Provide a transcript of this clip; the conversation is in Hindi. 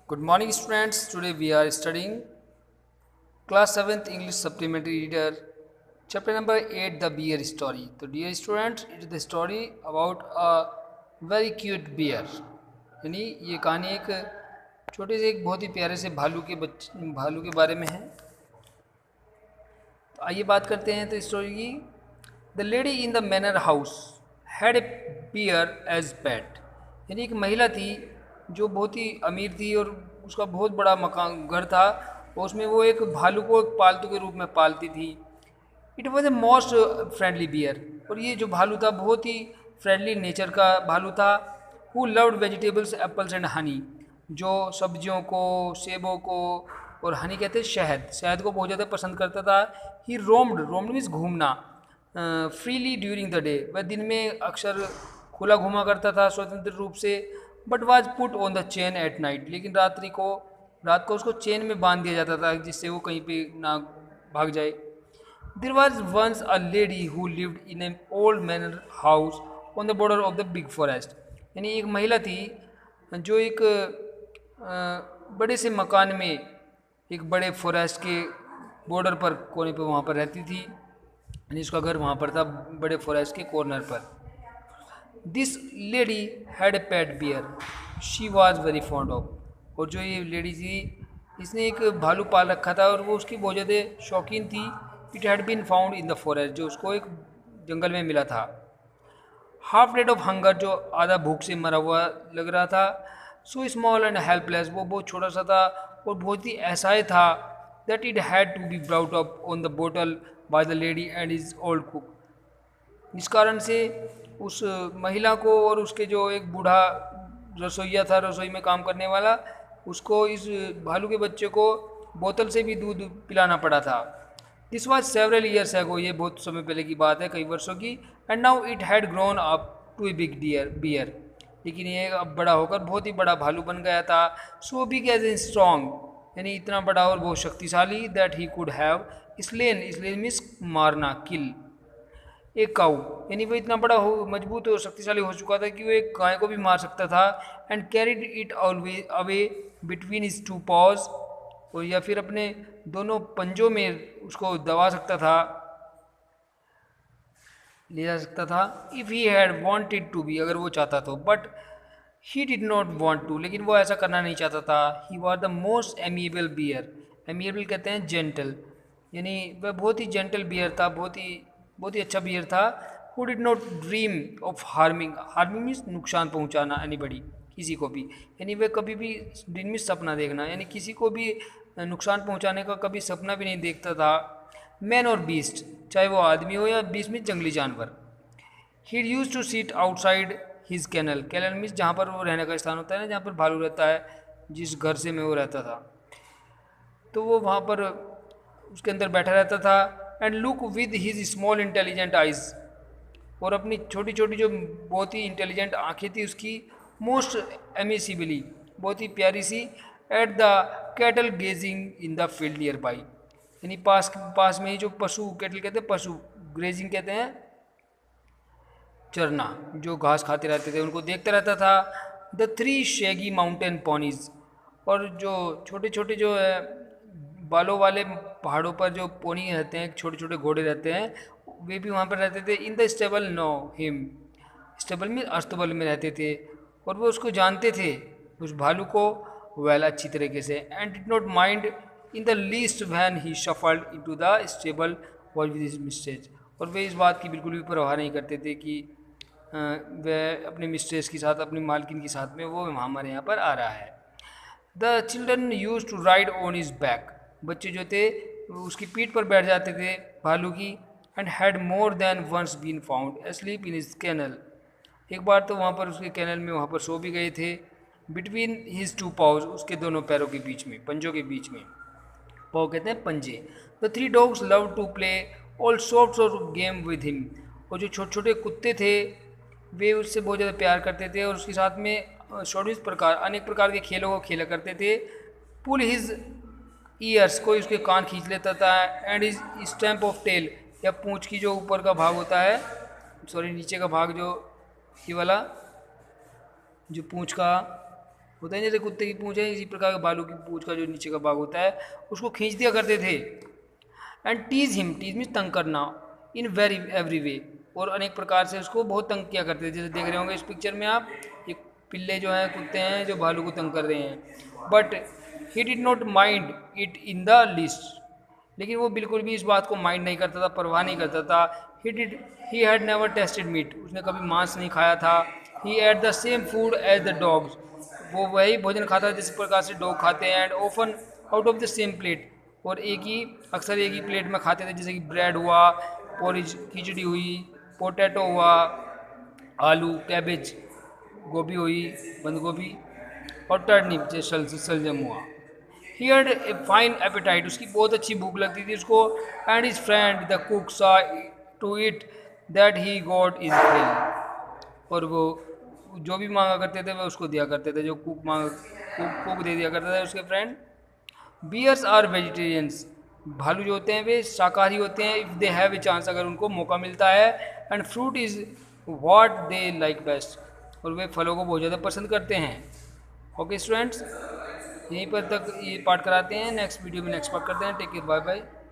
Good morning, students. Today we are studying class 7th English supplementary reader, chapter number 8, The Bear Story. So, dear students, it is the story about a very cute bear. यानी ये कहानी एक छोटे से एक बहुत ही प्यारे से भालू के बारे में है। तो आइए बात करते हैं तो स्टोरी की। The lady in the manor house had a bear as pet. यानी एक महिला थी जो बहुत ही अमीर थी और उसका बहुत बड़ा मकान घर था और उसमें वो एक भालू को एक पालतू के रूप में पालती थी। It was a most friendly bear. और ये जो भालू था बहुत ही फ्रेंडली नेचर का भालू था। Who loved vegetables apples and honey, जो सब्जियों को, सेबों को और हनी कहते हैं शहद, शहद को बहुत ज़्यादा पसंद करता था। ही रोम्ड मीन्स घूमना, फ्रीली ड्यूरिंग द डे, वह दिन में अक्सर खुला घूमा करता था स्वतंत्र रूप से। But was put on the chain at night, लेकिन रात को उसको चेन में बांध दिया जाता था जिससे वो कहीं पे ना भाग जाए। There was once a lady who lived in an old manor house on the border of the big forest. यानी एक महिला थी जो एक बड़े से मकान में एक बड़े फॉरेस्ट के बॉर्डर पर कोने पे वहाँ पर रहती थी। यानी उसका घर वहाँ पर था बड़े फॉरेस्ट के कॉर्नर पर। This lady had a pet bear she was very fond of. और जो ये लेडी थी इसने एक भालू पाल रखा था और वो उसकी बहुत ज़्यादा शौकीन थी। It had been found in the forest, जो उसको एक जंगल में मिला था। हाफ डेड ऑफ हंगर, जो आधा भूख से मरा हुआ लग रहा था। सो स्मॉल एंड हेल्पलेस, वो बहुत छोटा सा था और बहुत ही असहाय था। That it had to be brought up on the bottle by the lady and is old cook. इस कारण से उस महिला को और उसके जो एक बूढ़ा रसोइया था, रसोई में काम करने वाला, उसको इस भालू के बच्चे को बोतल से भी दूध पिलाना पड़ा था। This was several years ago, ये बहुत समय पहले की बात है, कई वर्षों की। And now it had grown up to a big bear, लेकिन ये अब बड़ा होकर बहुत ही बड़ा भालू बन गया था। So big as a strong, यानी इतना बड़ा और बहुत शक्तिशाली। That he could have slain means मारना, किल एक काऊ, यानी वो इतना बड़ा हो, मजबूत और शक्तिशाली हो चुका था कि वो एक गाय को भी मार सकता था। And carried it always away between is two paws, और या फिर अपने दोनों पंजों में उसको दबा सकता था, ले जा सकता था। If he had wanted to be, अगर वो चाहता तो। But he did not want to, लेकिन वो ऐसा करना नहीं चाहता था। He was the most amiable bear, amiable कहते हैं जेंटल, यानी वह बहुत ही जेंटल बियर था, बहुत ही अच्छा बियर था। Who did not dream of harming means नुकसान पहुंचाना एनीबडी, किसी को भी। यानी वह कभी भी ड्रीम मीन्स सपना देखना, यानी किसी को भी नुकसान पहुंचाने का कभी सपना भी नहीं देखता था। मैन और बीस्ट, चाहे वो आदमी हो या बीस्ट मीन्स जंगली जानवर। He used to sit outside his kennel, kennel means जहाँ पर वो रहने का स्थान होता है ना, जहाँ पर भालू रहता है, जिस घर से में वो रहता था, तो वो वहाँ पर उसके अंदर बैठा रहता था। And look with his small intelligent eyes, और अपनी छोटी छोटी जो बहुत ही इंटेलिजेंट आंखें थी उसकी, मोस्ट एमिसिबली, बहुत ही प्यारी सी, at the cattle grazing in the field nearby, यानी पास में ही जो पशु, कैटल कहते हैं पशु, ग्रेजिंग कहते हैं चरना, जो घास खाते रहते थे, उनको देखता रहता था। द थ्री शेगी माउंटेन पोनीज, और जो छोटे छोटे जो है बालों वाले पहाड़ों पर जो पोनी रहते हैं, छोटे छोटे घोड़े रहते हैं, वे भी वहाँ पर रहते थे। In the stable know him, stable में अस्तबल में रहते थे, और वो उसको जानते थे, उस भालू को वेल अच्छी तरीके से। And did not mind in the least when he shuffled into the stable was with his mistakes, और वे इस बात की बिल्कुल भी परवाह नहीं करते थे कि वह अपने मिस्ट्रेस के साथ, अपनी मालकिन के साथ में वो हमारे यहाँ पर आ रहा है। The children use to ride on his back, बच्चे जो थे उसकी पीठ पर बैठ जाते थे भालू की। And had more than once been found asleep in his kennel, एक बार तो वहाँ पर उसके कैनल में वहाँ पर सो भी गए थे। बिटवीन हिज टू पाउज, उसके दोनों पैरों के बीच में, पंजों के बीच में, पाव कहते हैं पंजे। The three dogs love to play all sorts of game with him, और जो छोटे छोटे कुत्ते थे वे उससे बहुत ज़्यादा प्यार करते थे और उसके साथ में अनेक प्रकार के खेलों को खेला करते थे। पुल हिज ईयर्स, कोई उसके कान खींच लेता था। And is stamp of tail, या पूंछ की जो ऊपर का भाग होता है, नीचे का भाग, जो ये वाला जो पूंछ का होता है जैसे कुत्ते की पूंछ है, इसी प्रकार भालू की पूंछ का जो नीचे का भाग होता है उसको खींच दिया करते थे। And tease him, tease means तंग करना, इन वेरी एवरी वे, और अनेक प्रकार से उसको बहुत तंग किया करते थे। जैसे देख रहे होंगे इस पिक्चर में आप, ये पिल्ले जो हैं, कुत्ते हैं जो भालू को तंग कर रहे हैं। But he did not mind it in the list, लेकिन वो बिल्कुल भी इस बात को माइंड नहीं करता था, परवाह नहीं करता था। He had never tasted meat, उसने कभी मांस नहीं खाया था। He ate the same food as the dogs, वो वही भोजन खाता था जिस प्रकार से डॉग खाते हैं। And often out of the same plate, और अक्सर एक ही प्लेट में खाते थे, जैसे कि ब्रेड हुआ, पोरिज खिचड़ी हुई, पोटैटो हुआ, आलू, कैबेज, गोभी हुई, बंद गोभी, और टर्निप जैसे शलजम हुआ। He had a fine appetite, उसकी बहुत अच्छी भूख लगती थी उसको। And his friend the cook saw to it that he got his fill, और वो जो भी मांगा करते थे वह उसको दिया करते थे, जो कुक दे दिया करता था उसके फ्रेंड। बियर्स आर वेजिटेरियंस, भालू जो होते हैं वे शाकाहारी होते हैं। If they have a chance, अगर उनको मौका मिलता है। And fruit is what they like best, और वे फलों को बहुत ज़्यादा पसंद करते हैं। ओके स्टूडेंट्स, यहीं पर तक ये पार्ट कराते हैं, नेक्स्ट वीडियो में नेक्स्ट पार्ट करते हैं। Take care, bye bye.